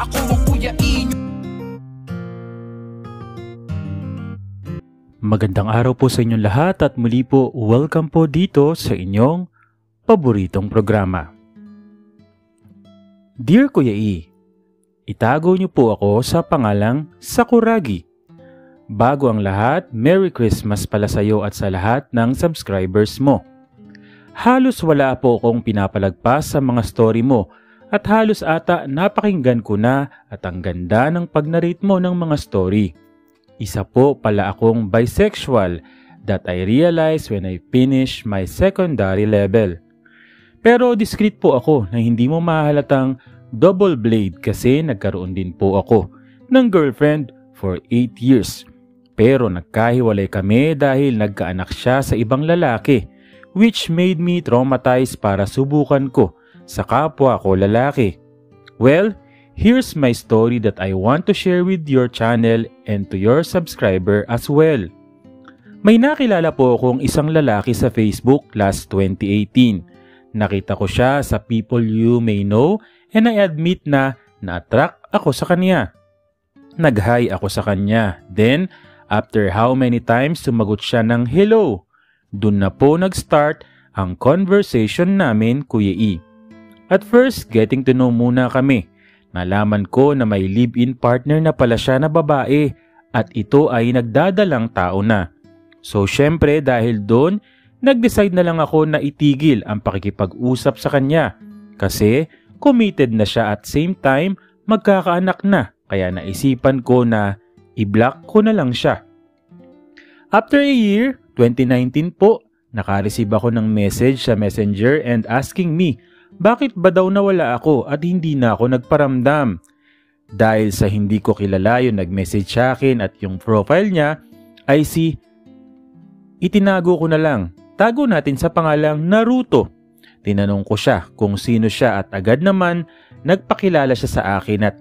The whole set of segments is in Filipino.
ako ang Kuya E. Magandang araw po sa inyong lahat at muli po welcome po dito sa inyong paboritong programa. Dear Kuya E, itago niyo po ako sa pangalang Sakuragi. Bago ang lahat, Merry Christmas pala sa iyo at sa lahat ng subscribers mo. Halos wala po akong pinapalagpas sa mga story mo at halos ata napakinggan ko na at ang ganda ng pag-narrate mo ng mga story. Isa po pala akong bisexual that I realized when I finished my secondary level. Pero discreet po ako na hindi mo mahalatang double blade kasi nagkaroon din po ako ng girlfriend for 8 years. Pero nagkahiwalay kami dahil nagkaanak siya sa ibang lalaki, which made me traumatized para subukan ko sa kapwa ko lalaki. Well, here's my story that I want to share with your channel and to your subscriber as well. May nakilala po akong isang lalaki sa Facebook last 2018. Nakita ko siya sa People You May Know and I admit na na-attract ako sa kanya. Nag-hi ako sa kanya. Then, after how many times sumagot siya ng hello, dun na po nag-start ang conversation namin, Kuya E. At first, getting to know muna kami. Nalaman ko na may live-in partner na pala siya na babae at ito ay nagdadalang tao na. So syempre dahil doon, nag-decide na lang ako na itigil ang pakikipag-usap sa kanya kasi committed na siya at same time magkakaanak na kaya naisipan ko na i-block ko na lang siya. After a year, 2019 po, naka-receive ako ng message sa Messenger and asking me bakit ba daw nawala ako at hindi na ako nagparamdam? Dahil sa hindi ko kilala yung nag-message sa akin at yung profile niya ay itinago ko na lang. Tago natin sa pangalang Naruto. Tinanong ko siya kung sino siya at agad naman nagpakilala siya sa akin at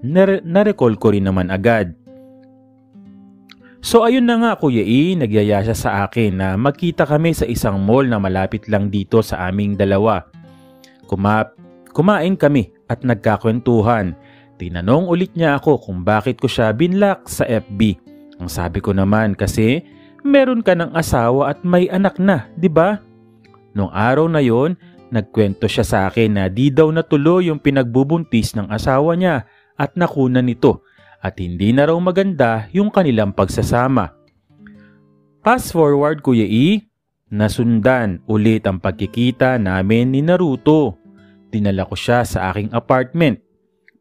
na-recall ko rin naman agad. So ayun na nga Kuya E, nagyaya siya sa akin na magkita kami sa isang mall na malapit lang dito sa aming dalawa. Kumain kami at nagkakwentuhan. Tinanong ulit niya ako kung bakit ko siya binlock sa FB. Ang sabi ko naman kasi meron ka ng asawa at may anak na, di ba? Nung araw na yon, nagkwento siya sa akin na di daw natuloy yung pinagbubuntis ng asawa niya at nakunan nito at hindi na raw maganda yung kanilang pagsasama. Fast forward Kuya E, nasundan ulit ang pagkikita namin ni Naruto. Dinala ko siya sa aking apartment.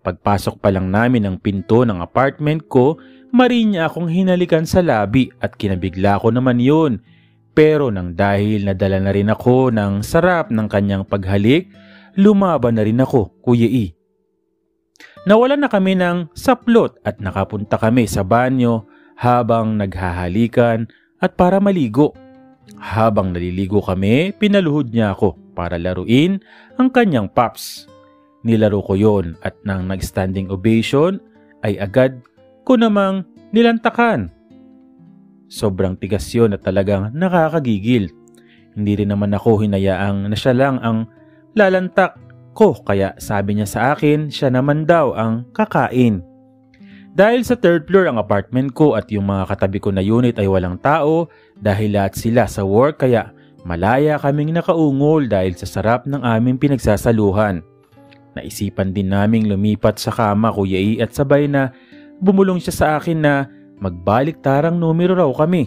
Pagpasok pa lang namin ng pinto ng apartment ko, marin niya akong hinalikan sa labi at kinabigla ko naman yun. Pero nang dahil nadala na rin ako ng sarap ng kanyang paghalik, lumaban na rin ako, Kuya E. Nawalan na kami ng saplot at nakapunta kami sa banyo habang naghahalikan at para maligo. Habang naliligo kami, pinaluhod niya ako para laruin ang kanyang pops. Nilaro ko yon at nang nag-standing ovation ay agad ko namang nilantakan. Sobrang tigas yun at talagang nakakagigil. Hindi rin naman ako hinayaang na siya lang ang lalantak ko kaya sabi niya sa akin siya naman daw ang kakain. Dahil sa third floor ang apartment ko at yung mga katabi ko na unit ay walang tao dahil lahat sila sa work kaya malaya kaming nakaungol dahil sa sarap ng aming pinagsasaluhan. Naisipan din naming lumipat sa kama Kuya E at sabay na bumulong siya sa akin na magbalik tarang numero raw kami.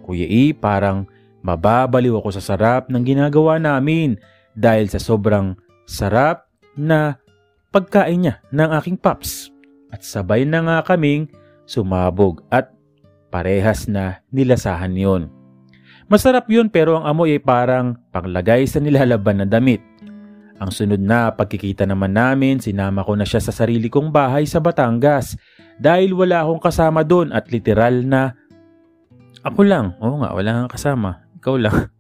Kuya E, parang mababaliw ako sa sarap ng ginagawa namin dahil sa sobrang sarap na pagkain niya ng aking pops. At sabay na nga kaming sumabog at parehas na nilasahan yon. Masarap yun pero ang amoy ay parang panglagay sa nilalaban na damit. Ang sunod na pagkikita naman namin, sinama ko na siya sa sarili kong bahay sa Batangas dahil wala akong kasama doon at literal na ako lang. Oo nga, wala kang kasama. Ikaw lang.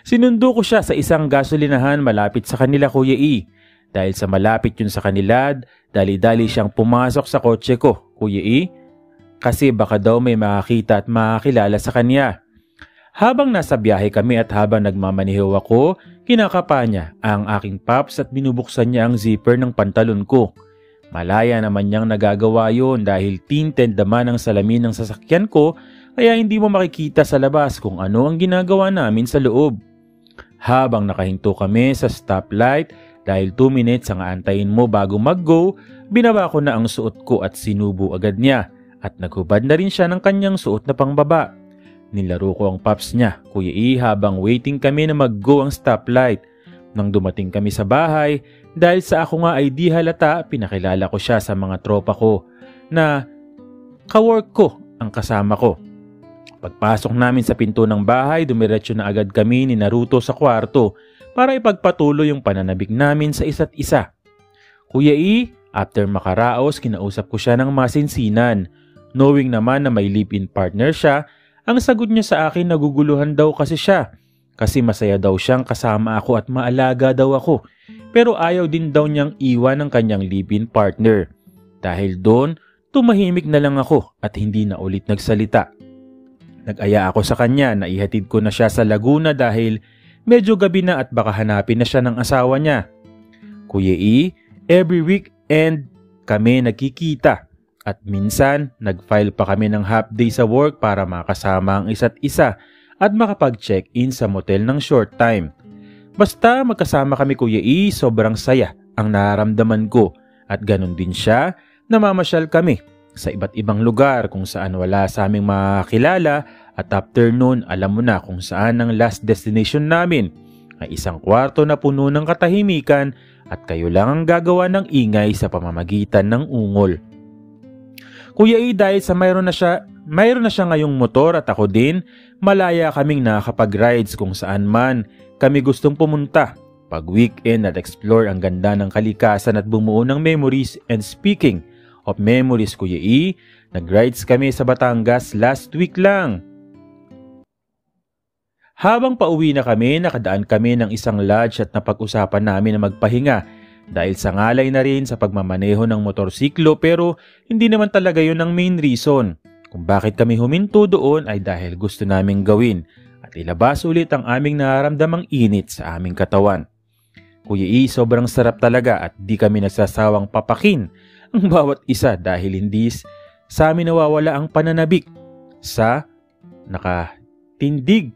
Sinundo ko siya sa isang gasolinahan malapit sa kanila Kuya E. Dahil sa malapit yun sa kanila, dali-dali siyang pumasok sa kotse ko, Kuya E. Kasi baka daw may makakita at makakilala sa kanya. Habang nasa biyahe kami at habang nagmamaniho ako, kinakapa niya ang aking pops at binubuksan niya ang zipper ng pantalon ko. Malaya naman niyang nagagawa yun dahil tinted naman ang salamin ng sasakyan ko kaya hindi mo makikita sa labas kung ano ang ginagawa namin sa loob. Habang nakahinto kami sa stoplight dahil 2 minutes ang aantayin mo bago mag-go, binaba ko na ang suot ko at sinubo agad niya at naghubad na rin siya ng kanyang suot na pangbaba. Nilaro ko ang pops niya, Kuya E, habang waiting kami na mag-go ang stoplight. Nang dumating kami sa bahay, dahil sa ako nga ay di halata, pinakilala ko siya sa mga tropa ko na kawork ko ang kasama ko. Pagpasok namin sa pinto ng bahay, dumiretso na agad kami ni Naruto sa kwarto para ipagpatuloy yung pananabik namin sa isa't isa. Kuya E, after makaraos, kinausap ko siya ng masinsinan. Knowing naman na may live-in partner siya, ang sagot niya sa akin naguguluhan daw kasi siya. Kasi masaya daw siyang kasama ako at maalaga daw ako. Pero ayaw din daw niyang iwan ng kanyang live-in partner. Dahil doon, tumahimik na lang ako at hindi na ulit nagsalita. Nag-aya ako sa kanya na ihatid ko na siya sa Laguna dahil medyo gabi na at baka hanapin na siya ng asawa niya. Kuya E, every weekend kami nagkikita at minsan nag-file pa kami ng half day sa work para makasama ang isa't isa at makapag-check-in sa motel ng short time. Basta magkasama kami Kuya E, sobrang saya ang nararamdaman ko at ganun din siya, namamasyal kami sa iba't ibang lugar kung saan wala sa aming makakilala at after noon alam mo na kung saan ang last destination namin ay isang kwarto na puno ng katahimikan at kayo lang ang gagawa ng ingay sa pamamagitan ng ungol. Kuya E, dahil sa mayroon na siya ngayong motor at ako din, malaya kaming nakakapag-rides kung saan man kami gustong pumunta. Pag weekend at explore ang ganda ng kalikasan at bumuo ng memories. And speaking of memories Kuya E, nag-rides kami sa Batangas last week lang. Habang pauwi na kami, nakadaan kami ng isang lodge at napag-usapan namin na magpahinga dahil sa ngalay na rin sa pagmamaneho ng motorsiklo pero hindi naman talaga yun ang main reason. Kung bakit kami huminto doon ay dahil gusto naming gawin at ilabas ulit ang aming nararamdamang init sa aming katawan. Kuya E, sobrang sarap talaga at di kami nagsasawang papakin ang bawat isa dahil hindi sa amin nawawala ang pananabik sa nakatindig,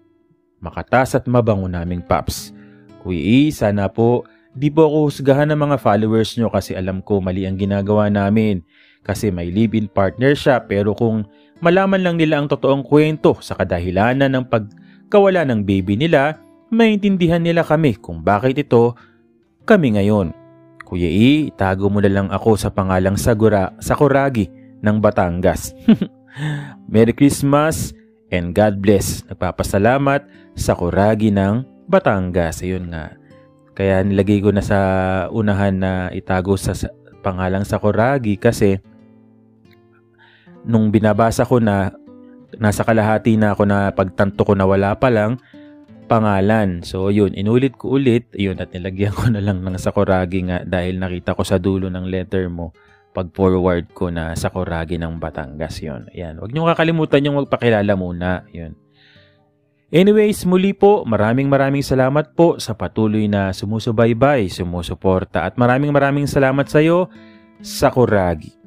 makatas at mabango naming pops. Kuya E, sana po di po ako husgahan ng mga followers nyo kasi alam ko mali ang ginagawa namin kasi may live-in partner siya pero kung malaman lang nila ang totoong kwento sa kadahilanan ng pagkawala ng baby nila, maintindihan nila kami kung bakit ito kami ngayon. Kuya E, itago mo na lang ako sa pangalang Sakuragi ng Batangas. Merry Christmas and God bless. Nagpapasalamat Sakuragi ng Batangas. Ayun nga. Kaya nilagay ko na sa unahan na itago sa pangalang Sakuragi kasi nung binabasa ko na nasa kalahati na ako na pagtanto ko na wala pa lang pangalan. So yun, inulit ko ulit yun at nilagyan ko na lang ng Sakuragi nga dahil nakita ko sa dulo ng letter mo pag forward ko na Sakuragi ng Batangas yun. Ayan. Huwag niyo kakalimutan yung magpakilala muna. Yun. Anyways, muli po, maraming salamat po sa patuloy na sumusubaybay, sumusuporta at maraming salamat sa iyo, Sakuragi.